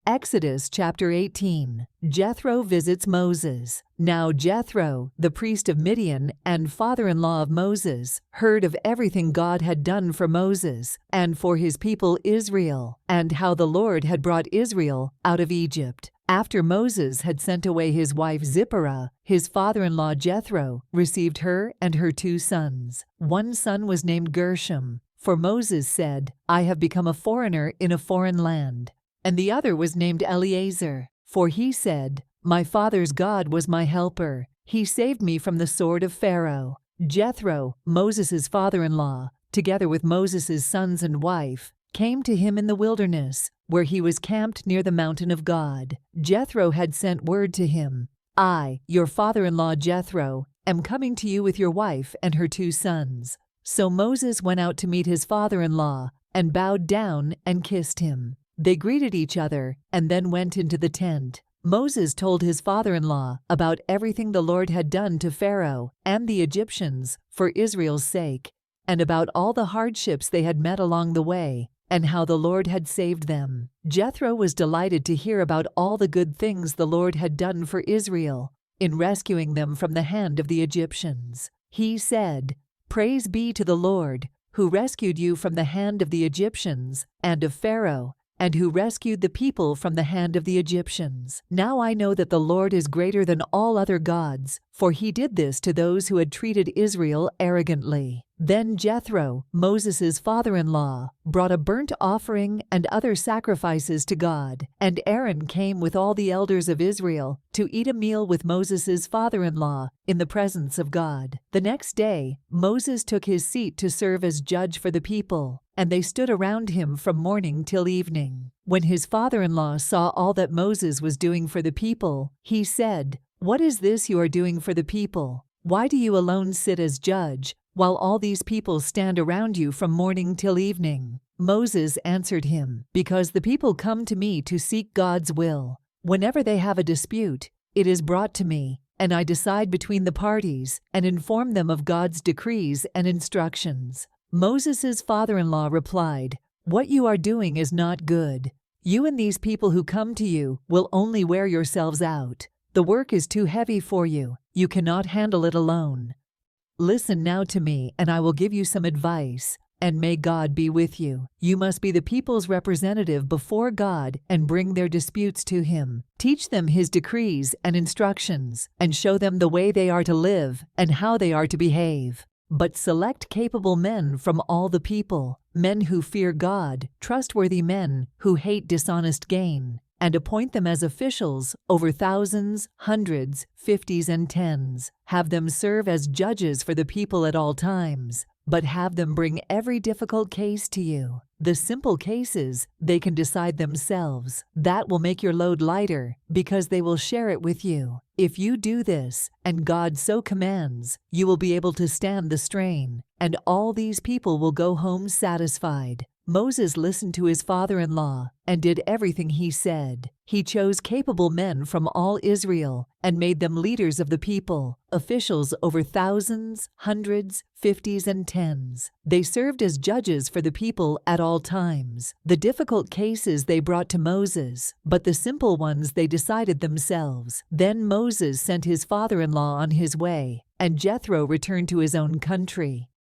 Exodus chapter 18. Jethro visits Moses. Now Jethro, the priest of Midian and father-in-law of Moses, heard of everything God had done for Moses and for his people Israel, and how the Lord had brought Israel out of Egypt. After Moses had sent away his wife Zipporah, his father-in-law Jethro received her and her 2 sons. One son was named Gershom, for Moses said, "I have become a foreigner in a foreign land." And the other was named Eleazar, for he said, "My father's God was my helper. He saved me from the sword of Pharaoh." Jethro, Moses' father-in-law, together with Moses' sons and wife, came to him in the wilderness, where he was camped near the mountain of God. Jethro had sent word to him, "I, your father-in-law Jethro, am coming to you with your wife and her 2 sons." So Moses went out to meet his father-in-law and bowed down and kissed him. They greeted each other and then went into the tent. Moses told his father-in-law about everything the Lord had done to Pharaoh and the Egyptians for Israel's sake, and about all the hardships they had met along the way, and how the Lord had saved them. Jethro was delighted to hear about all the good things the Lord had done for Israel in rescuing them from the hand of the Egyptians. He said, "Praise be to the Lord, who rescued you from the hand of the Egyptians and of Pharaoh, and who rescued the people from the hand of the Egyptians. Now I know that the Lord is greater than all other gods, for he did this to those who had treated Israel arrogantly." Then Jethro, Moses' father-in-law, brought a burnt offering and other sacrifices to God, and Aaron came with all the elders of Israel to eat a meal with Moses' father-in-law in the presence of God. The next day, Moses took his seat to serve as judge for the people, and they stood around him from morning till evening. When his father-in-law saw all that Moses was doing for the people, he said, "What is this you are doing for the people? Why do you alone sit as judge, while all these people stand around you from morning till evening?" Moses answered him, "Because the people come to me to seek God's will. Whenever they have a dispute, it is brought to me, and I decide between the parties and inform them of God's decrees and instructions." Moses' father-in-law replied, "What you are doing is not good. You and these people who come to you will only wear yourselves out. The work is too heavy for you. You cannot handle it alone. Listen now to me, and I will give you some advice, and may God be with you. You must be the people's representative before God and bring their disputes to him. Teach them his decrees and instructions, and show them the way they are to live and how they are to behave. But select capable men from all the people, men who fear God, trustworthy men who hate dishonest gain, and appoint them as officials over thousands, hundreds, fifties, and tens. Have them serve as judges for the people at all times, but have them bring every difficult case to you. The simple cases they can decide themselves. That will make your load lighter, because they will share it with you. If you do this, and God so commands, you will be able to stand the strain, and all these people will go home satisfied." Moses listened to his father-in-law and did everything he said. He chose capable men from all Israel and made them leaders of the people, officials over thousands, hundreds, fifties, and tens. They served as judges for the people at all times. The difficult cases they brought to Moses, but the simple ones they decided themselves. Then Moses sent his father-in-law on his way, and Jethro returned to his own country.